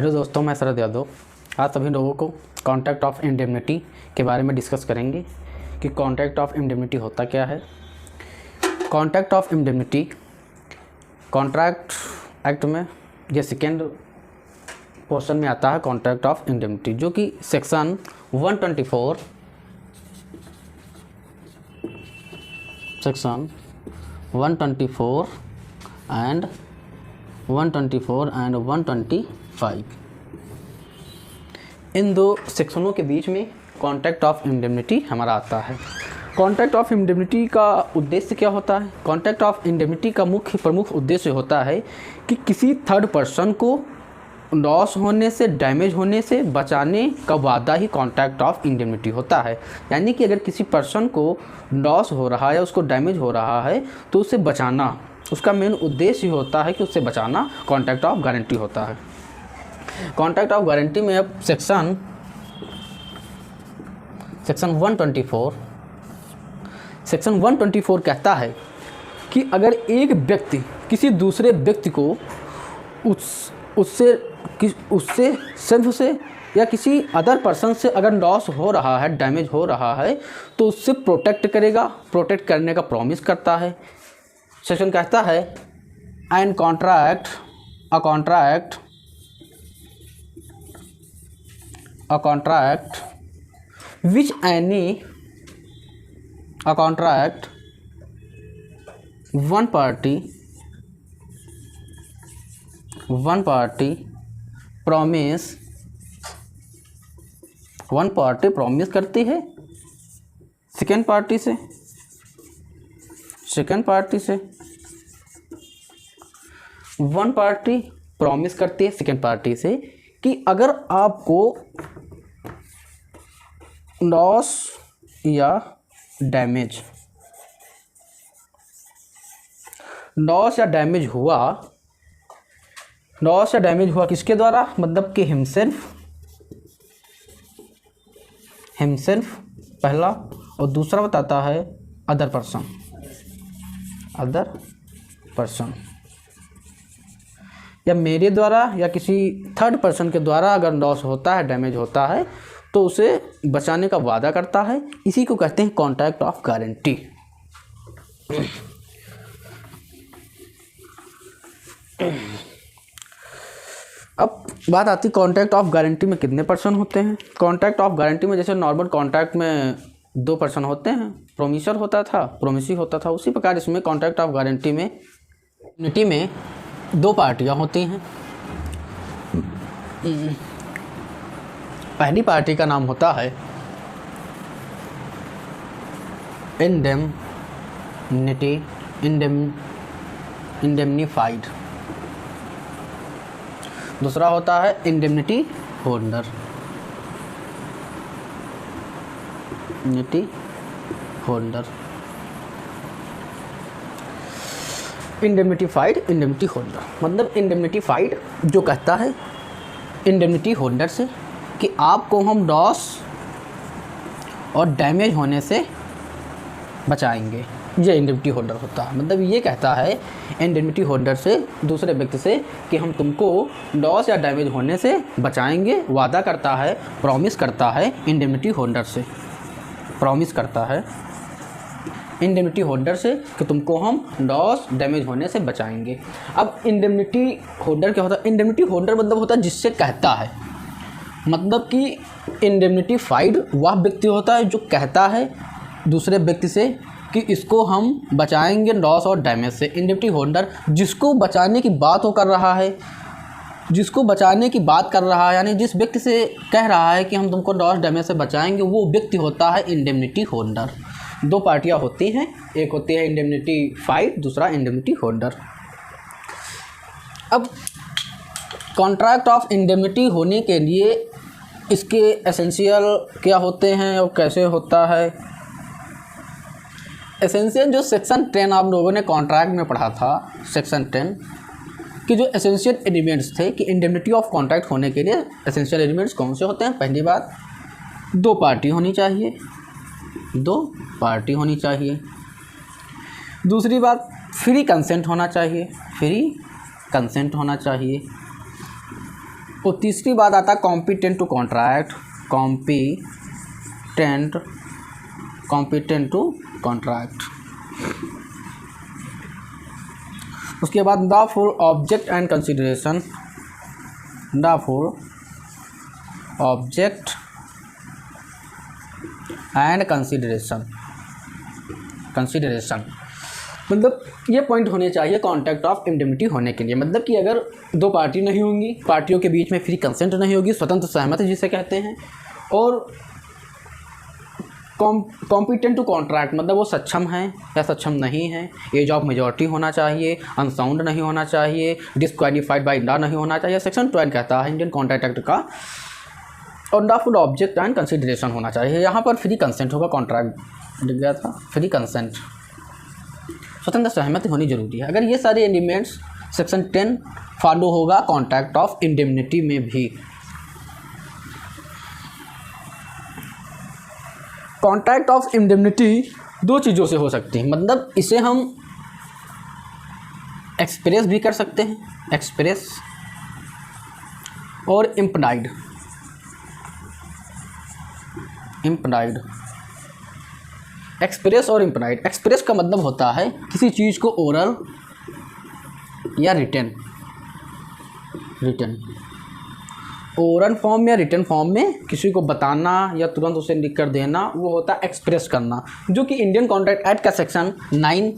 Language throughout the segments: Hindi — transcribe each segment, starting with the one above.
हेलो दोस्तों, मैं शरद यादव आज सभी लोगों को कॉन्ट्रैक्ट ऑफ इंडेमनिटी के बारे में डिस्कस करेंगे कि कॉन्ट्रैक्ट ऑफ इंडेमनिटी होता क्या है। Contract of indemnity contract act में ये सेकेंड पोर्शन में आता है। कॉन्ट्रैक्ट ऑफ इंडेमनिटी जो कि सेक्शन 124 एंड 125 इन दो सेक्शनों के बीच में कॉन्ट्रैक्ट ऑफ इंडेमनिटी हमारा आता है। कॉन्ट्रैक्ट ऑफ इंडेमनिटी का उद्देश्य क्या होता है? कॉन्ट्रैक्ट ऑफ इंडेमनिटी का प्रमुख उद्देश्य होता है कि किसी थर्ड पर्सन को लॉस होने से, डैमेज होने से बचाने का वादा ही कॉन्ट्रैक्ट ऑफ इंडेमनिटी होता है। यानी कि अगर किसी पर्सन को लॉस हो रहा है या उसको डैमेज हो रहा है तो उसे बचाना, उसका मेन उद्देश्य होता है कि उससे बचाना कॉन्ट्रैक्ट ऑफ गारंटी होता है। कॉन्ट्रैक्ट ऑफ गारंटी में अब सेक्शन 124 कहता है कि अगर एक व्यक्ति किसी दूसरे व्यक्ति को उससे सेल्फ से या किसी अदर पर्सन से अगर लॉस हो रहा है, डैमेज हो रहा है तो उससे प्रोटेक्ट करेगा, प्रोटेक्ट करने का प्रॉमिस करता है। सेक्शन कहता है a contract which any one party promise करती है सेकेंड पार्टी से वन पार्टी प्रॉमिस करती है सेकेंड पार्टी से कि अगर आपको लॉस या डैमेज हुआ किसके द्वारा? मतलब कि हिमसेल्फ पहला, और दूसरा बताता है अदर पर्सन या मेरे द्वारा या किसी थर्ड पर्सन के द्वारा अगर लॉस होता है, डैमेज होता है तो उसे बचाने का वादा करता है। इसी को कहते हैं कॉन्ट्रैक्ट ऑफ गारंटी। अब बात आती है कॉन्ट्रैक्ट ऑफ गारंटी में कितने पर्सन होते हैं। कॉन्ट्रैक्ट ऑफ गारंटी में जैसे नॉर्मल कॉन्ट्रैक्ट में 2 पर्सन होते हैं, प्रोमिसर होता था, प्रोमिसी होता था, उसी प्रकार इसमें कॉन्ट्रैक्ट ऑफ गारंटी में 2 पार्टियां होती हैं। पहली पार्टी का नाम होता है इंडेमनीफाइड, दूसरा होता है इंडेमनिटी होल्डर। इंडेमनिटीफाइड, इंडेमनिटी होल्डर मतलब इंडेमनिटीफाइड जो कहता है इंडेमनिटी होल्डर से कि आपको हम लॉस और डैमेज होने से बचाएंगे, ये इंडेमनिटी होल्डर होता है। मतलब ये कहता है इंडेमनिटी होल्डर से दूसरे व्यक्ति से कि हम तुमको लॉस या डैमेज होने से बचाएंगे, वादा करता है, प्रॉमिस करता है इंडेमनिटी होल्डर से, इंडेमनिटी होल्डर से कि तुमको हम लॉस, डैमेज होने से बचाएंगे। अब इंडेमनिटी होल्डर क्या होता है? इंडेमनिटी होल्डर मतलब होता है जिससे कहता है, मतलब कि इंडेमनिटीफाइड वह व्यक्ति होता है जो कहता है दूसरे व्यक्ति से कि इसको हम बचाएंगे लॉस और डैमेज से। इंडेमनिटी होल्डर जिसको बचाने की बात कर रहा है, यानी जिस व्यक्ति से कह रहा है कि हम तुमको लॉस, डैमेज से बचाएंगे, वो व्यक्ति होता है इंडेमनिटी होल्डर। 2 पार्टियां होती हैं, एक होती है इंडेमनिटीफाइड, दूसरा इंडेमनिटी होल्डर। अब कॉन्ट्रैक्ट ऑफ इंडेमनिटी होने के लिए इसके एसेंशियल क्या होते हैं और कैसे होता है? एसेंशियल जो सेक्शन 10 आप लोगों ने कॉन्ट्रैक्ट में पढ़ा था, सेक्शन 10 कि जो एसेंशियल एलिमेंट्स थे कि इंडेमनिटी ऑफ कॉन्ट्रैक्ट होने के लिए एसेंशियल एलिमेंट्स कौन से होते हैं? पहली बात 2 पार्टी होनी चाहिए, दूसरी बात फ्री कंसेंट होना चाहिए, और तीसरी बात आता है competent to contract, competent to contract. उसके बाद the for object and consideration, the for object and consideration, मतलब ये पॉइंट होने चाहिए कॉन्ट्रैक्ट ऑफ इंडेमनिटी होने के लिए। मतलब कि अगर दो पार्टी नहीं होंगी, पार्टियों के बीच में फ्री कंसेंट नहीं होगी, स्वतंत्र सहमति जिसे कहते हैं, और कॉम्पिटेंट टू कॉन्ट्रैक्ट मतलब वो सक्षम हैं या सक्षम नहीं हैं, एज ऑफ मेजॉरिटी होना चाहिए, अनसाउंड नहीं होना चाहिए, डिस्क्वालीफाइड बाय लॉ नहीं होना चाहिए, सेक्शन 12 कहता है इंडियन कॉन्ट्रैक्ट एक्ट का, और the full object and consideration होना चाहिए। यहाँ पर फ्री कंसेंट होगा, कॉन्ट्रैक्ट लिख गया था, फ्री कंसेंट, स्वतंत्र सहमति होनी जरूरी है। अगर ये सारे एलिमेंट्स सेक्शन 10 फॉलो होगा कॉन्ट्रैक्ट ऑफ इंडेमनिटी में भी। कॉन्ट्रैक्ट ऑफ इंडेमनिटी दो चीज़ों से हो सकती है, मतलब इसे हम एक्सप्रेस भी कर सकते हैं, एक्सप्रेस और इम्प्लाइड। एक्सप्रेस और इम्प्लाइड। एक्सप्रेस का मतलब होता है किसी चीज़ को ओरल या रिटन ओरल फॉर्म या रिटन फॉर्म में किसी को बताना या तुरंत उसे लिख कर देना, वो होता है एक्सप्रेस करना, जो कि इंडियन कॉन्ट्रैक्ट एक्ट का सेक्शन 9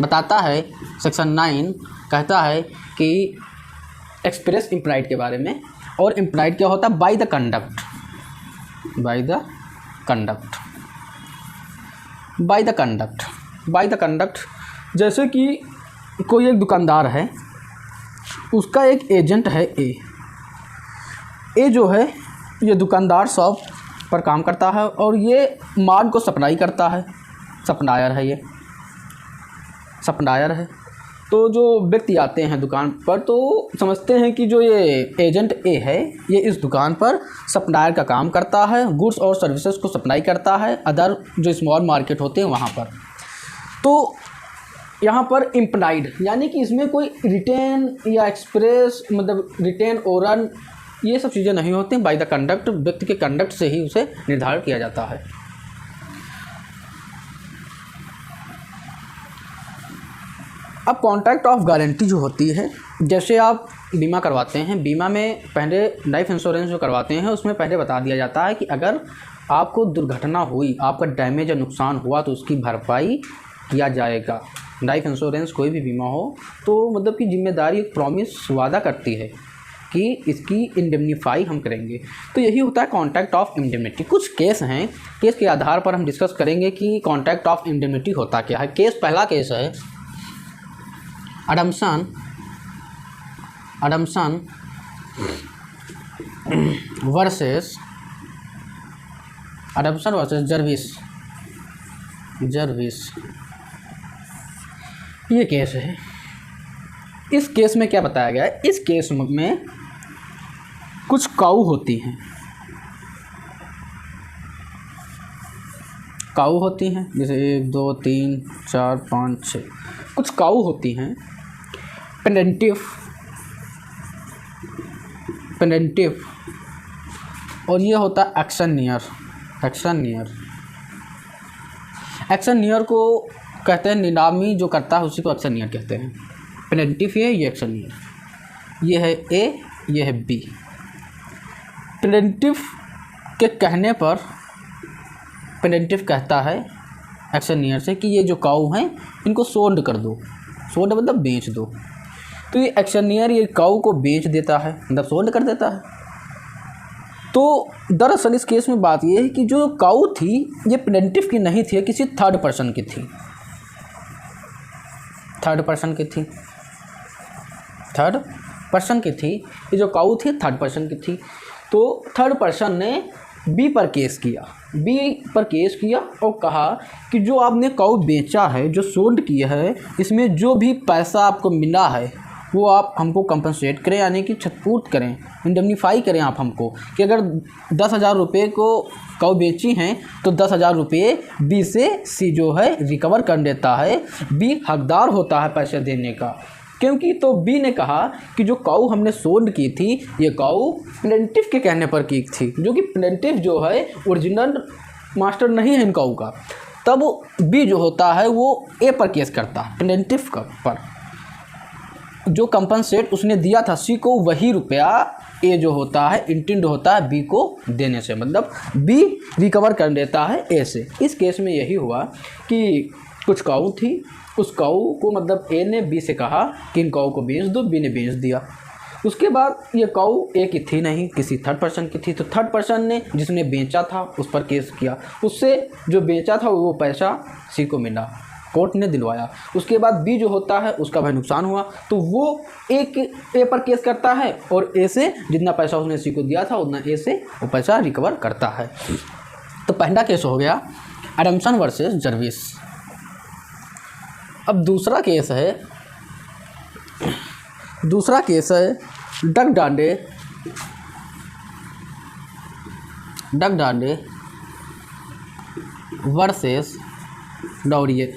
बताता है। सेक्शन 9 कहता है कि एक्सप्रेस इम्प्लाइड के बारे में। और इम्प्लाइड क्या होता है? By the conduct. जैसे कि कोई एक दुकानदार है, उसका एक एजेंट है ए जो है ये दुकानदार शॉप पर काम करता है और ये माल को सप्लाई करता है, सप्लायर है। तो जो व्यक्ति आते हैं दुकान पर तो समझते हैं कि जो ये एजेंट ए है ये इस दुकान पर सप्लायर का काम करता है, गुड्स और सर्विसेज को सप्लाई करता है अदर जो स्मॉल मार्केट होते हैं वहाँ पर। तो यहाँ पर इम्प्लाइड यानी कि इसमें कोई रिटेन या एक्सप्रेस मतलब रिटेन ओरल ये सब चीज़ें नहीं होती हैं। बाय द कंडक्ट, व्यक्ति के कंडक्ट से ही उसे निर्धारित किया जाता है। अब कॉन्ट्रैक्ट ऑफ गारंटी जो होती है, जैसे आप बीमा करवाते हैं, बीमा में पहले लाइफ इंश्योरेंस जो करवाते हैं उसमें पहले बता दिया जाता है कि अगर आपको दुर्घटना हुई, आपका डैमेज या नुकसान हुआ तो उसकी भरपाई किया जाएगा। लाइफ इंश्योरेंस कोई भी बीमा हो तो मतलब कि जिम्मेदारी एक प्रॉमिस वादा करती है कि इसकी इंडेमनीफाई हम करेंगे। तो यही होता है कॉन्ट्रैक्ट ऑफ इंडेमनिटी। कुछ केस हैं, केस के आधार पर हम डिस्कस करेंगे कि कॉन्ट्रैक्ट ऑफ इंडेमनिटी होता क्या है। पहला केस है अडम्पसन वर्सेस जर्विस। ये केस है। इस केस में क्या बताया गया है? इस केस में कुछ काऊ होती हैं, जैसे 1 2 3 4 5 6 कुछ काऊ होती हैं। पेनेंटिव और ये होता है एक्शनियर को कहते हैं, नीलामी जो करता है उसी को एक्शनियर कहते हैं। पेनेंटिव ये एक्शनियर, ये है ए, ये है बी। पेनेंटिव के कहने पर पेनेंटिव कहता है एक्शनियर से कि ये जो काऊ हैं इनको सोल्ड कर दो, सोल्ड मतलब बेच दो। तो ये एक्शनियर ये काऊ को बेच देता है, मतलब सोल्ड कर देता है। तो दरअसल इस केस में बात ये है कि जो काऊ थी ये प्लेंटिफ की नहीं थी, किसी थर्ड पर्सन की थी। ये जो काऊ थी थर्ड पर्सन की थी। तो थर्ड पर्सन ने बी पर केस किया और कहा कि जो आपने काऊ बेचा है, जो सोल्ड किया है, इसमें जो भी पैसा आपको मिला है वो आप हमको कंपनसेट करें, यानी कि क्षतिपूर्त करें, इंडेमनीफाई करें आप हमको। कि अगर 10,000 रुपये को काऊ बेची हैं तो 10,000 रुपये बी से सी जो है रिकवर कर लेता है। बी हकदार होता है पैसे देने का। क्योंकि तो बी ने कहा कि जो काऊ हमने सोल्ड की थी ये काऊ प्लेंटिफ के कहने पर की थी, जो कि प्लेंटिफ जो है ओरिजिनल मास्टर नहीं है इन काऊ का। तब बी जो होता है वो ए पर केस करता है, प्लेंटिफ का पर। जो कंपनसेट उसने दिया था सी को वही रुपया ए जो होता है इंटेंड होता है बी को देने से, मतलब बी रिकवर कर लेता है ए से। इस केस में यही हुआ कि कुछ काऊ थी, उस काऊ को मतलब ए ने बी से कहा कि इन काऊ को बेच दो, बी ने बेच दिया। उसके बाद ये काऊ ए की थी नहीं, किसी थर्ड पर्सन की थी, तो थर्ड पर्सन ने जिसने बेचा था उस पर केस किया, उससे जो बेचा था वो पैसा सी को मिला, कोर्ट ने दिलवाया। उसके बाद बी जो होता है उसका भाई नुकसान हुआ तो वो ए पर केस करता है और ए से जितना पैसा उसने सी को दिया था उतना ए से वो पैसा रिकवर करता है। तो पहला केस हो गया एडम्सन वर्सेस जर्विस। अब दूसरा केस है डग डांडे वर्सेस डॉरिंग्स।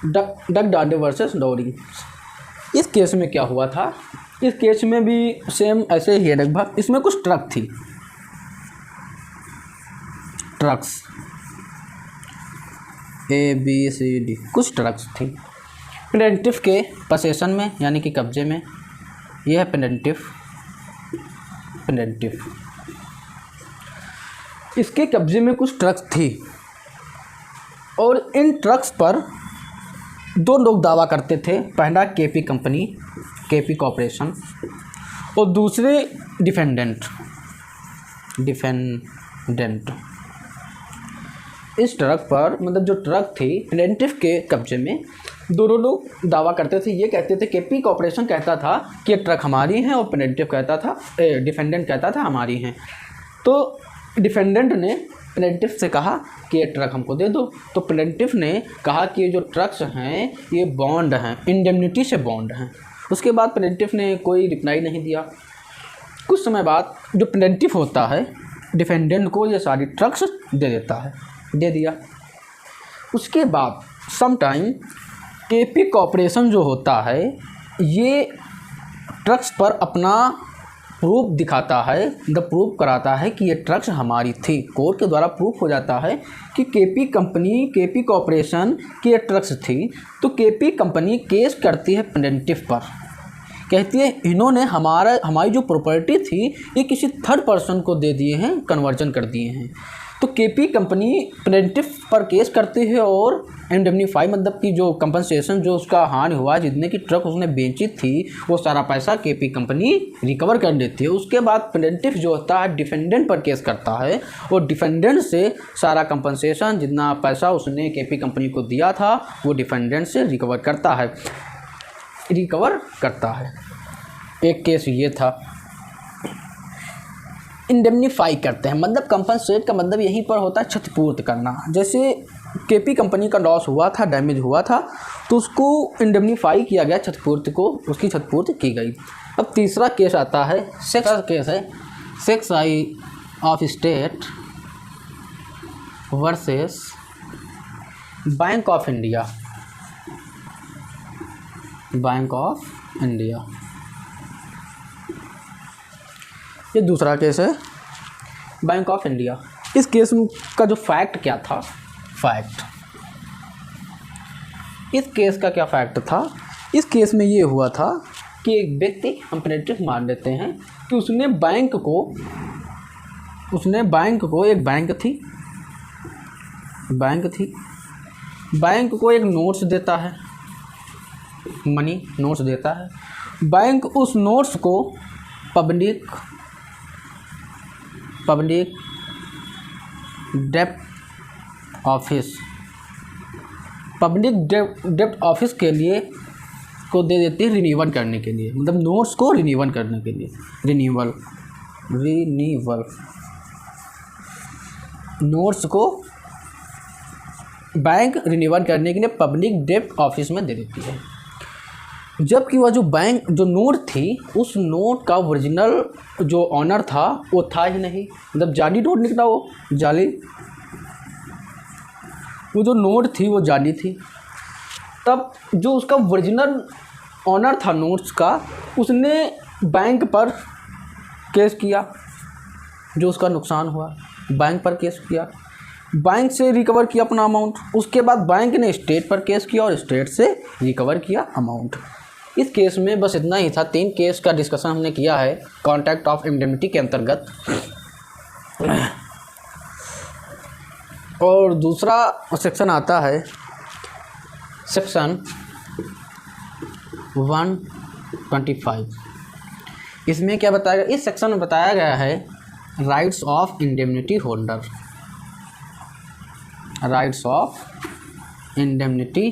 डग डांडे वर्सेस डॉरिंग्स। इस केस में क्या हुआ था, इस केस में भी सेम ऐसे ही है लगभग। इसमें कुछ trucks A B C D कुछ ट्रक्स थी प्लेंटिफ के पोसेशन में, यानी कि कब्जे में। यह है प्लेंटिफ, इसके कब्जे में कुछ ट्रक्स थी और इन ट्रक्स पर दो लोग दावा करते थे, पहला केपी कंपनी, केपी कॉर्पोरेशन, और दूसरे डिफेंडेंट। इस ट्रक पर मतलब जो ट्रक थी प्लेंटिफ के कब्जे में, दोनों लोग दावा करते थे। ये कहते थे केपी कॉर्पोरेशन कहता था कि ये ट्रक हमारी हैं और प्लेंटिफ कहता था, डिफेंडेंट कहता था हमारी हैं। तो डिफेंडेंट ने प्लेंटिफ से कहा कि ये ट्रक हमको दे दो, तो प्लेंटिफ ने कहा कि ये जो ट्रक्स हैं ये बॉन्ड हैं, इंडेमनिटी से बॉन्ड हैं। उसके बाद प्लेंटिफ ने कोई रिप्लाई नहीं दिया। कुछ समय बाद जो प्लेंटिफ होता है डिफेंडेंट को ये सारी ट्रक्स दे दिया। उसके बाद सम टाइम केपी कॉर्पोरेशन जो होता है ये ट्रक्स पर अपना प्रूफ दिखाता है, मतलब प्रूफ कराता है कि ये ट्रक्स हमारी थी। कोर्ट के द्वारा प्रूफ हो जाता है कि केपी कॉर्पोरेशन की ये ट्रक्स थी। तो केपी कंपनी केस करती है प्लेंटिफ पर, कहती है इन्होंने हमारी जो प्रॉपर्टी थी ये किसी थर्ड पर्सन को दे दिए हैं, कन्वर्जन कर दिए हैं। तो केपी कंपनी प्लेंटिफ पर केस करती है और इंडेमनीफाई मतलब कि जो कंपनसेशन जो उसका हानि हुआ, जितने की ट्रक उसने बेची थी वो सारा पैसा केपी कंपनी रिकवर कर लेती है। उसके बाद प्लेंटिफ जो होता है डिफेंडेंट पर केस करता है और डिफेंडेंट से सारा कंपनसेशन जितना पैसा उसने केपी कंपनी को दिया था वो डिफेंडेंट से रिकवर करता है। एक केस ये था। इंडेमनीफाई करते हैं मतलब कंपनसेट का मतलब यहीं पर होता है क्षतिपूर्ति करना। जैसे केपी कंपनी का लॉस हुआ था, डैमेज हुआ था, तो उसको इंडेमनीफाई किया गया, क्षतिपूर्ति को उसकी क्षतिपूर्ति की गई। अब तीसरा केस आता है, sex I of state versus bank of India. ये दूसरा केस है, बैंक ऑफ इंडिया। इस केस का जो फैक्ट क्या था, इस केस का क्या फैक्ट था, इस केस में ये हुआ था कि एक व्यक्ति, हम प्लेंटिफ मान लेते हैं कि उसने बैंक को एक बैंक थी, बैंक को एक नोट्स देता है, मनी नोट्स देता है। बैंक उस नोट्स को पब्लिक डेब्ट ऑफिस के लिए को दे देती है रिन्यूअल करने के लिए, मतलब नोट्स को रिन्यूअल करने के लिए, रिन्यूअल नोट्स को बैंक रिन्यूअल करने के लिए पब्लिक डेब्ट ऑफिस में दे देती है। जबकि वह जो नोट थी उस नोट का ओरिजिनल जो ऑनर था वो था ही नहीं, मतलब जाली नोट निकला, वो जाली। वो जो नोट थी वो जाली थी। तब जो उसका ओरिजिनल ऑनर था नोट्स का, उसने बैंक पर केस किया, जो उसका नुकसान हुआ बैंक पर केस किया, बैंक से रिकवर किया अपना अमाउंट। उसके बाद बैंक ने स्टेट पर केस किया और स्टेट से रिकवर किया अमाउंट। इस केस में बस इतना ही था। 3 केस का डिस्कशन हमने किया है कॉन्ट्रैक्ट ऑफ इंडेमनिटी के अंतर्गत। और दूसरा सेक्शन आता है सेक्शन 125। इसमें क्या बताया गया? इस सेक्शन में बताया गया है rights of indemnity holder. Rights of indemnity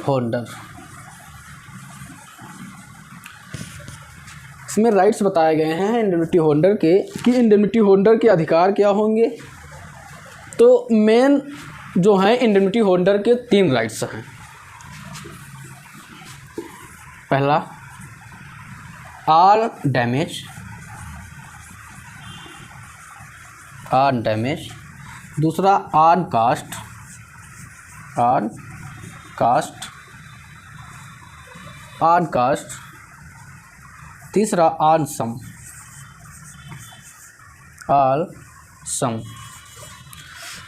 holder. इसमें राइट्स बताए गए हैं इंडेमनिटी होल्डर के कि इंडेमनिटी होल्डर के अधिकार क्या होंगे। तो मेन जो है इंडेमनिटी होल्डर के 3 राइट्स हैं। पहला ऑल डैमेज, दूसरा ऑन कास्ट, तीसरा ऑन सम,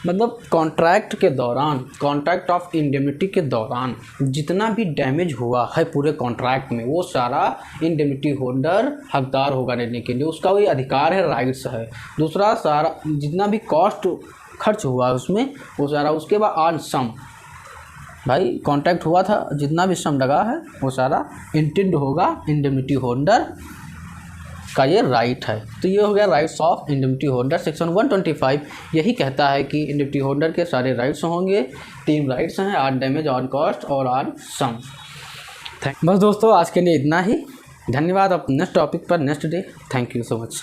मतलब कॉन्ट्रैक्ट के दौरान, कॉन्ट्रैक्ट ऑफ इंडेमनिटी के दौरान जितना भी डैमेज हुआ है पूरे कॉन्ट्रैक्ट में, वो सारा इंडेमनिटी होल्डर हकदार होगा लेने के लिए, उसका वही अधिकार है, राइट्स है। दूसरा सारा जितना भी कॉस्ट खर्च हुआ है उसमें वो सारा। उसके बाद ऑन सम, भाई कॉन्ट्रैक्ट हुआ था जितना भी सम लगा है वो सारा इंटेंड होगा इंडेमनिटी होल्डर का, ये राइट है। तो ये हो गया rights of indemnity holder. Section 125 यही कहता है कि इंडेमनिटी होल्डर के सारे राइट्स होंगे। 3 राइट्स हैं, ऑन डैमेज, ऑन कॉस्ट और ऑन सम। बस दोस्तों आज के लिए इतना ही। धन्यवाद। अब नेक्स्ट टॉपिक पर next day. Thank you so much.